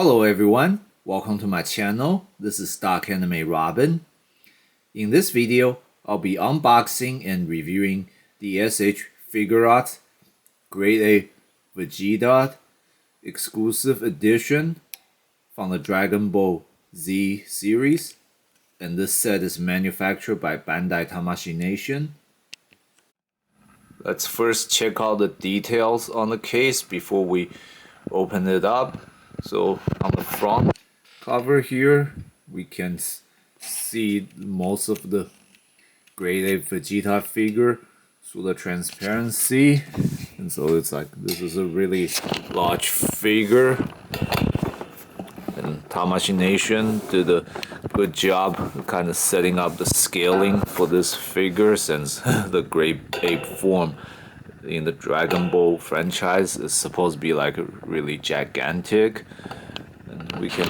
Hello everyone, welcome to my channel. This is Dark Anime Robin. In this video, I'll be unboxing and reviewing the SH Figuarts Grade A Vegeta exclusive edition from the Dragon Ball Z series. And this set is manufactured by Bandai Tamashii Nation. Let's first check out the details on the case before we open it up. So on the front cover here, we can see most of the Grade A Vegeta figure through the transparency. And so it's like, this is a really large figure. And Tamashii Nation did a good job kind of setting up the scaling for this figure, since the Grade Ape form in the Dragon Ball franchise is supposed to be like really gigantic. And we can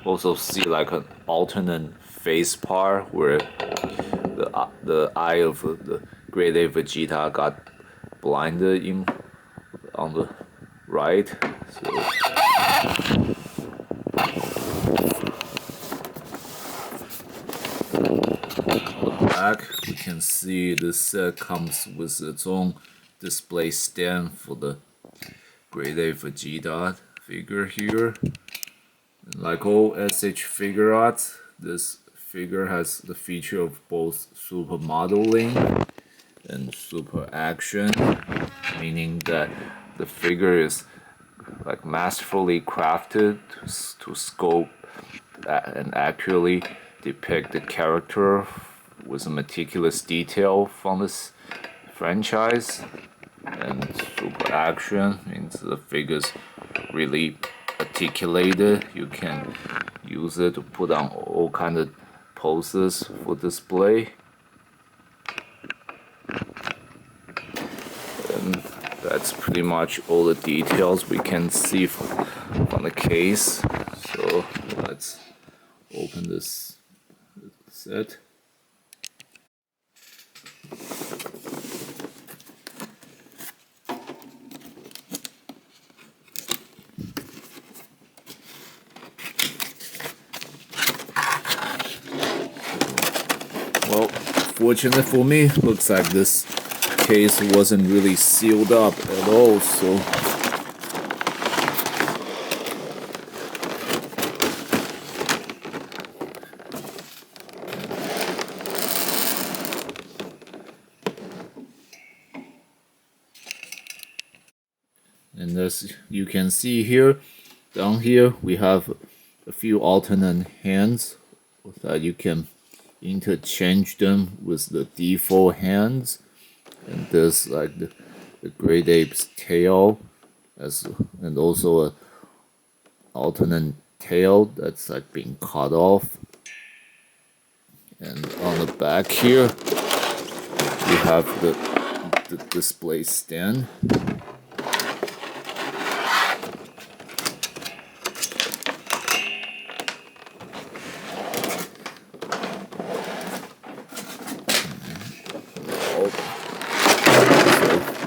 also see like an alternate face part where the eye of the Grade A Vegeta got blinded on the right. So on the back, we can see this set comes with its own display stand for the Grade A Vegeta figure here. And like all SH Figuarts, this figure has the feature of both super modeling and super action, meaning that the figure is like masterfully crafted to sculpt and accurately depict the character with a meticulous detail from this franchise. And super action means the figure's really articulated. You can use it to put on all kind of poses for display. And that's pretty much all the details we can see from the case. So let's open this set. Well, fortunately for me, looks like this case wasn't really sealed up at all, so and as you can see here, down here we have a few alternate hands that you can interchange them with the default hands. And there's like the Grade Ape's tail, and also a alternate tail that's like being cut off. And on the back here, we have the display stand.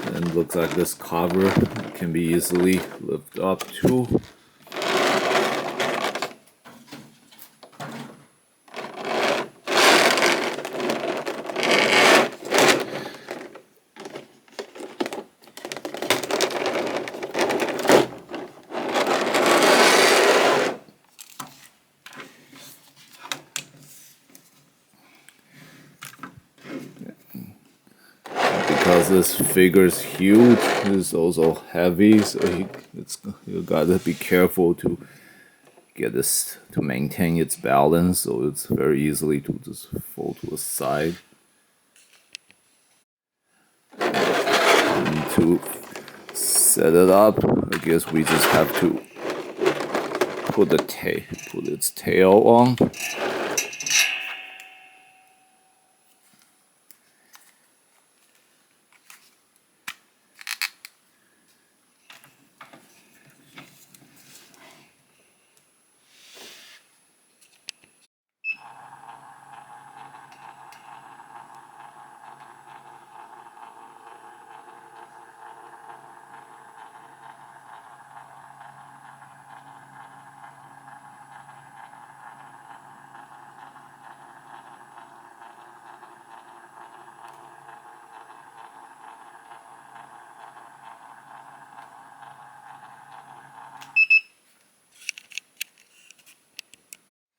And looks like this cover can be easily lifted up too. Because this figure is huge, it's also heavy, so you gotta be careful to get this to maintain its balance, so it's very easily to just fall to the side. And to set it up, I guess we just have to put its tail on.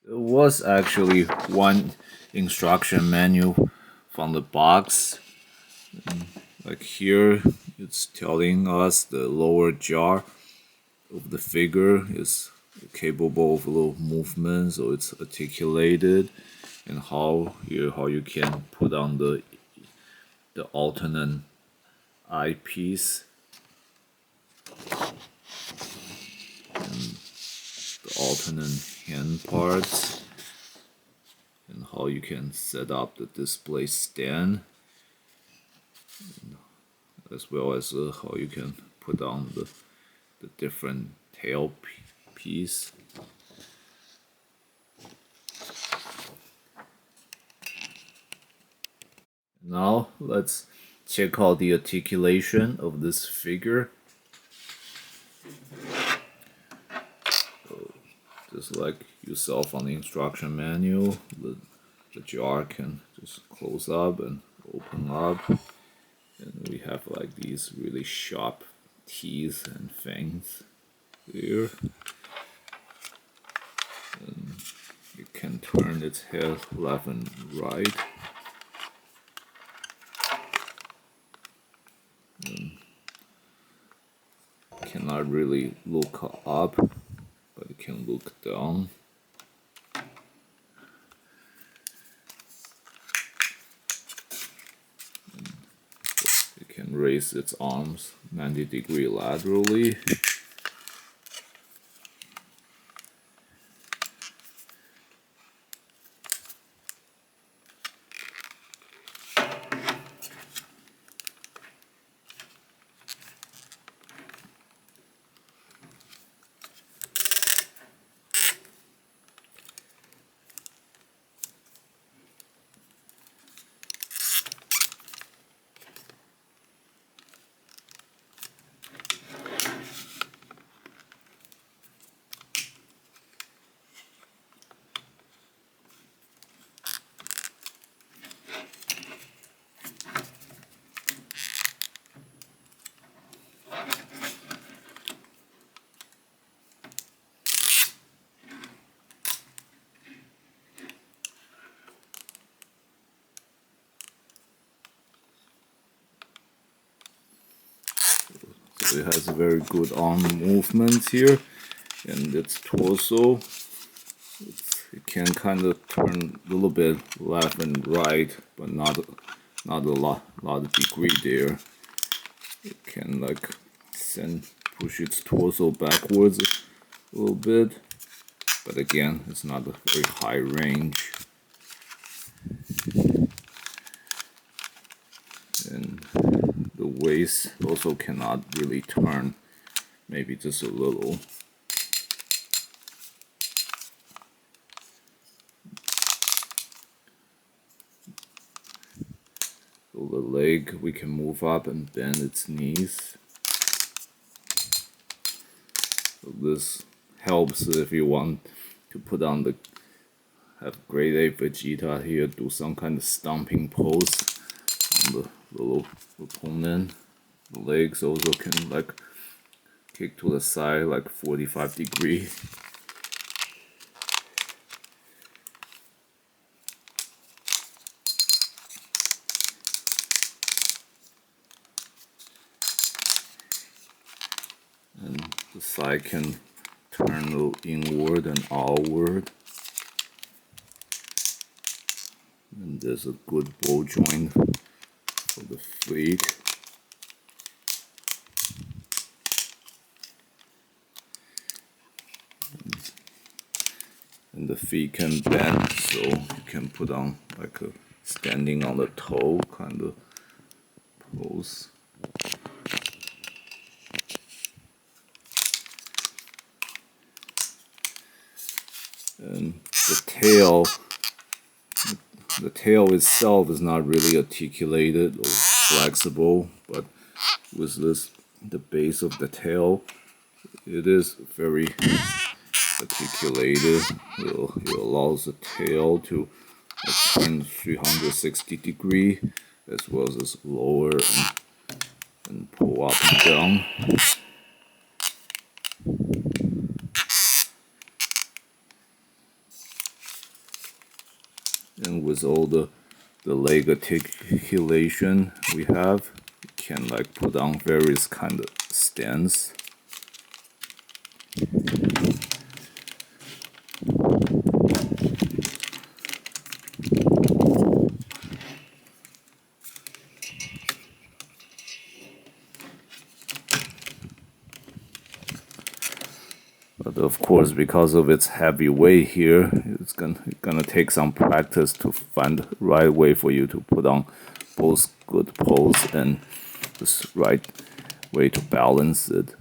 It was actually one instruction manual from the box. Like here, it's telling us the lower jaw of the figure is capable of little movement, so it's articulated, and how you can put on the alternate eyepiece, the alternate hand parts, and how you can set up the display stand, as well as how you can put on the different tail piece. Now let's check out the articulation of this figure. So, just like you saw from the instruction manual, the jar can just close up and open up, and we have like these really sharp teeth and fangs here. And it can turn its head left and right. Cannot really look up, but it can look down. And it can raise its arms 90 degrees laterally. So it has a very good arm movement here, and its torso. It can kind of turn a little bit left and right, but not a lot of degree there. It can like push its torso backwards a little bit, but again, it's not a very high range. And the waist also cannot really turn, maybe just a little. So the leg, we can move up and bend its knees. So this helps if you want to put on have great Ape Vegeta here, do some kind of stomping pose on the little opponent. The legs also can like kick to the side like 45 degrees. And the side can turn a little inward and outward. And there's a good ball joint for the feet. And the feet can bend, so you can put on like a standing on the toe kind of pose. And the tail itself is not really articulated or flexible, but with the base of the tail, it is very articulated. It allows the tail to turn 360 degrees, as well as lower and pull up and down. And with all the leg articulation we have, you can like put on various kind of stands. But of course, because of its heavy weight here, it's gonna take some practice to find the right way for you to put on both good pose and this right way to balance it.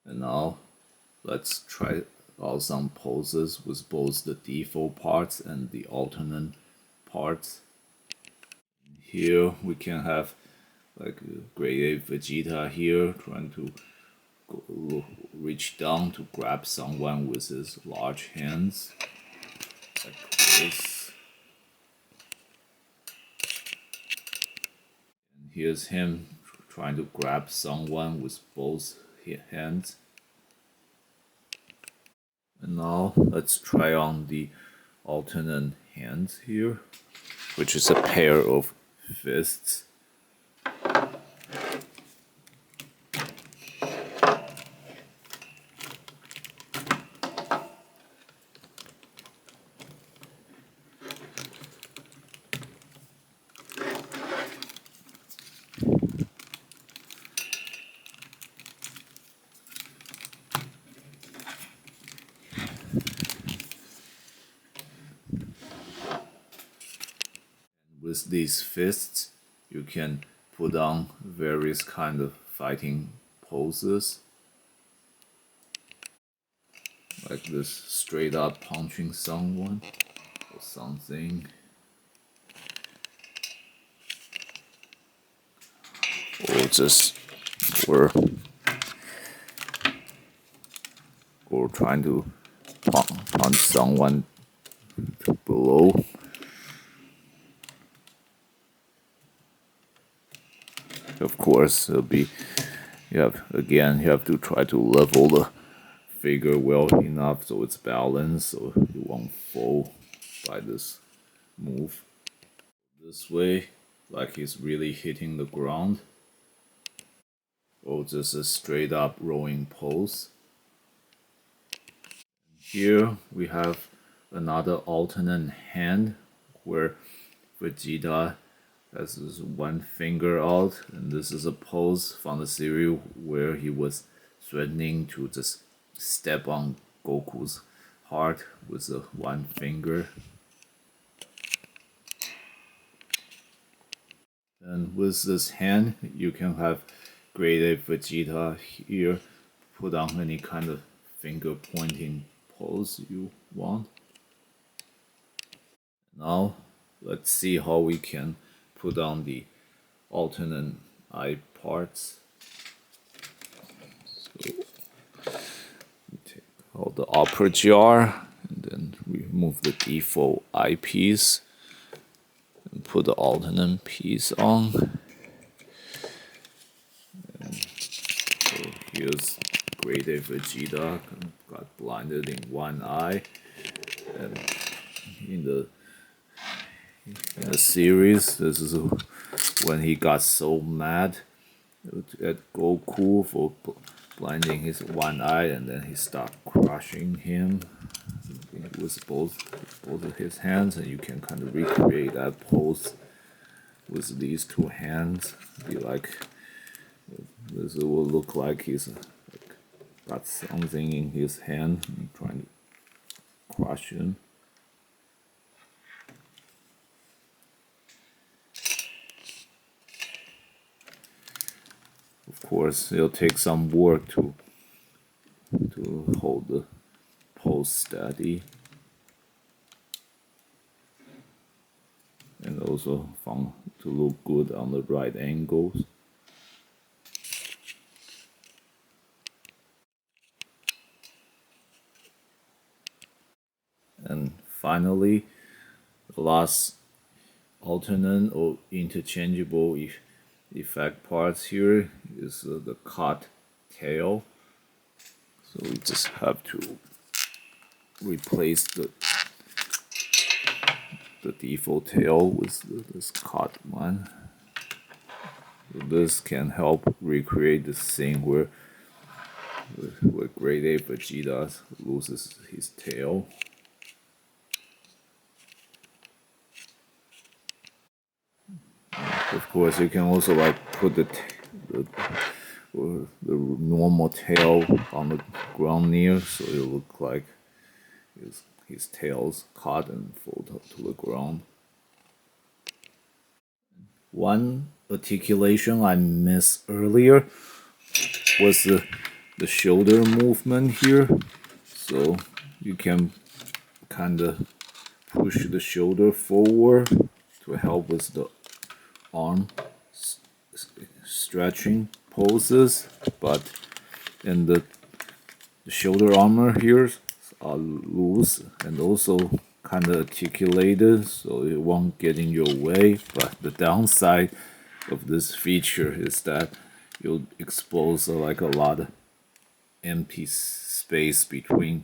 And now let's try out some poses with both the default parts and the alternate parts. Here we can have like grade Ape Vegeta here trying to reach down to grab someone with his large hands, like this. And here's him trying to grab someone with both hands. And now let's try on the alternate hands here, which is a pair of fists. With these fists, you can put on various kind of fighting poses, like this straight up punching someone or something, or just or trying to punch someone below. Of course, it'll be you have to try to level the figure well enough so it's balanced, so you won't fall by this move. This way, like he's really hitting the ground, or just a straight up rolling pose. Here we have another alternate hand where Vegeta has his one finger out, and this is a pose from the series where he was threatening to just step on Goku's heart with the one finger. And with this hand, you can have grade Ape Vegeta here put on any kind of finger pointing pose you want. Now, let's see how we can put on the alternate eye parts. So, we take out the upper jar and then remove the default eyepiece and put the alternate piece on. And so here's grade A Vegeta, got blinded in one eye, and in the series, this is when he got so mad at Goku for blinding his one eye, and then he started crushing him with both of his hands, and you can kind of recreate that pose with these two hands. Be like this will look like he's like, got something in his hand and trying to crush him. Of course, it'll take some work to hold the pose steady, and also to look good on the right angles. And finally, the last alternate or interchangeable effect parts here is the cut tail. So we just have to replace the default tail with this cut one. So this can help recreate the scene where Great Ape Vegeta loses his tail. Of course, you can also like put the normal tail on the ground near, so it look like his tail's caught and fall to the ground. One articulation I missed earlier was the shoulder movement here. So you can kind of push the shoulder forward to help with the arm stretching poses, but in the shoulder armor here are loose and also kind of articulated, so it won't get in your way. But the downside of this feature is that you'll expose like a lot of empty space between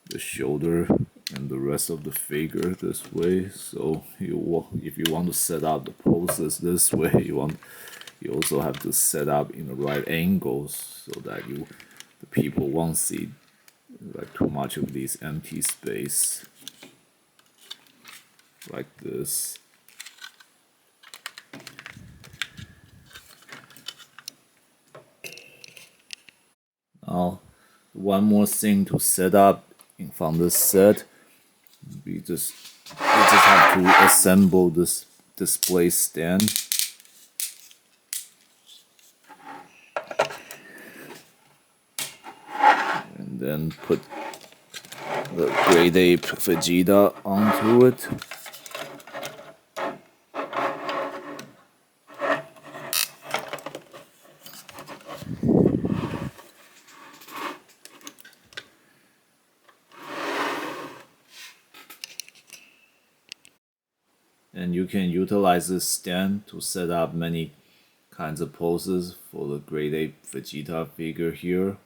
the shoulder and the rest of the figure this way. So if you want to set up the poses this way, you also have to set up in the right angles so that the people won't see like too much of these empty space like this. Now, one more thing to set up from this set, we just have to assemble this display stand. And then put the Great Ape Vegeta onto it. And you can utilize this stand to set up many kinds of poses for the Great Ape Vegeta figure here,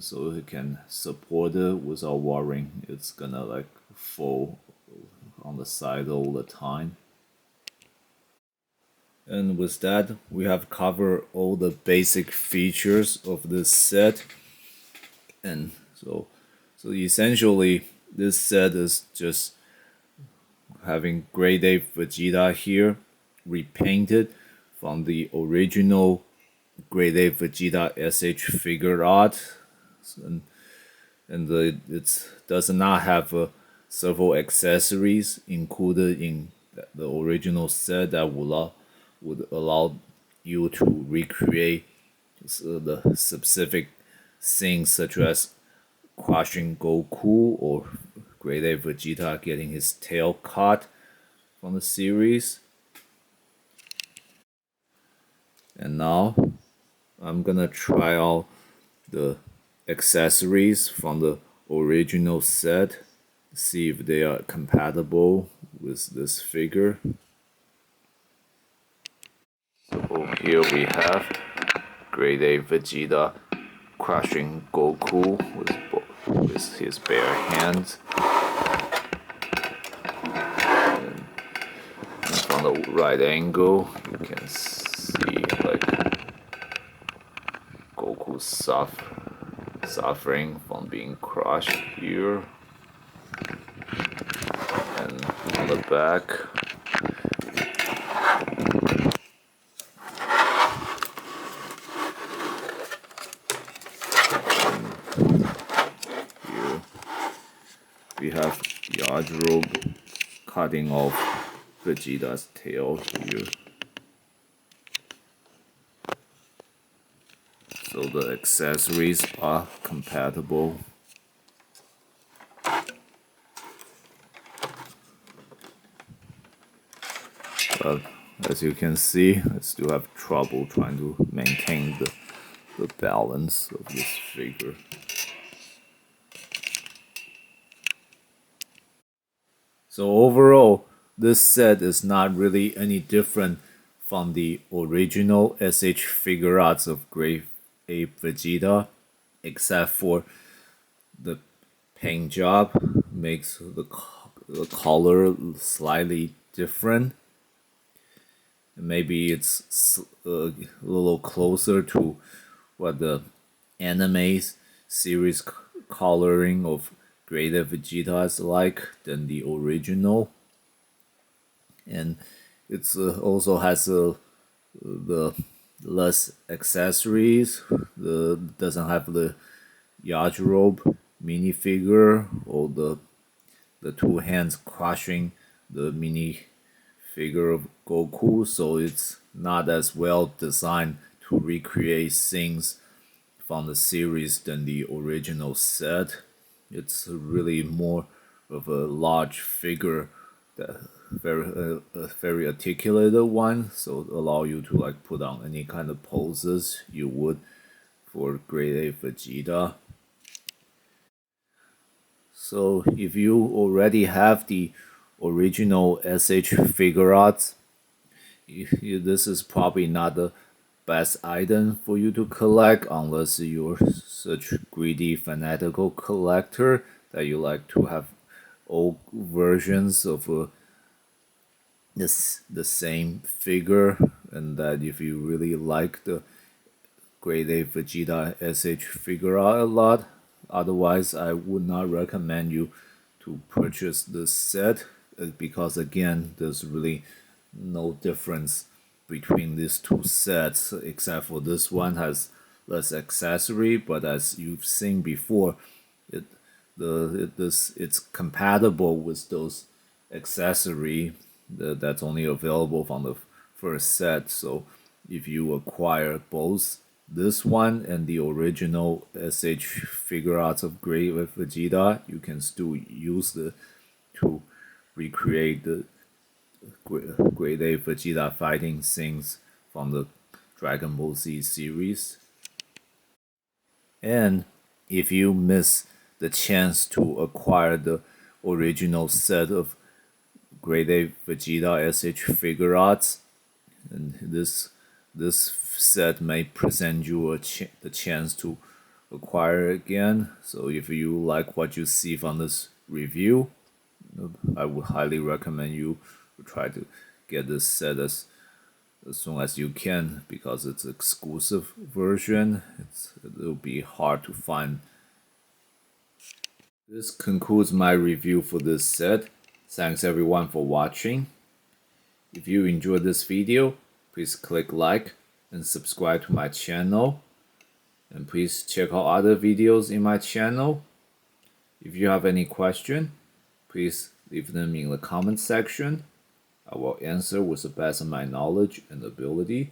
so it can support it without worrying it's gonna like fall on the side all the time. And with that, we have covered all the basic features of this set. And so essentially, this set is just having Great Ape Vegeta here repainted from the original Great Ape Vegeta SH figure art, and it does not have several accessories included in the original set that would allow you to recreate the specific things such as crushing Goku or Great Ape Vegeta getting his tail cut from the series. And now I'm gonna try out the accessories from the original set, see if they are compatible with this figure. So here we have Great Ape Vegeta crushing Goku with his bare hands. And from the right angle, you can see like Goku suffering from being crushed here. And on the back, we have Yardrobe cutting off Vegeta's tail here. So the accessories are compatible. But as you can see, I still have trouble trying to maintain the balance of this figure. So overall, this set is not really any different from the original SH figure arts of Great Ape Vegeta, except for the paint job makes the color slightly different. Maybe it's a little closer to what the anime series coloring of Grade Vegeta is like than the original, and it's also has the less accessories. The doesn't have the Yajirobe minifigure or the two hands crushing the mini figure of Goku, so it's not as well designed to recreate scenes from the series than the original set. It's really more of a large figure, that a very articulated one, so allow you to like put on any kind of poses you would for Grade A Vegeta. So if you already have the original SH Figuarts, this is probably not the best item for you to collect unless you're such greedy fanatical collector that you like to have old versions of the same figure, and that if you really like the Grade A Vegeta SH figure out a lot. Otherwise, I would not recommend you to purchase this set because again, there's really no difference between these two sets except for this one has less accessory, but as you've seen before, it it's compatible with those accessory that's only available from the first set. So if you acquire both this one and the original SH Figuarts of Grade Vegeta, you can still use the to recreate the Grade A Vegeta fighting scenes from the Dragon Ball Z series. And if you miss the chance to acquire the original set of Grade A Vegeta SH Figuarts, and this set may present you the chance to acquire again. So if you like what you see from this review, I would highly recommend you to try to get this set as soon as you can because it's an exclusive version. It'll be hard to find. This concludes my review for this set. Thanks everyone for watching. If you enjoyed this video, please click like and subscribe to my channel. And please check out other videos in my channel. If you have any question, please leave them in the comment section. I will answer with the best of my knowledge and ability.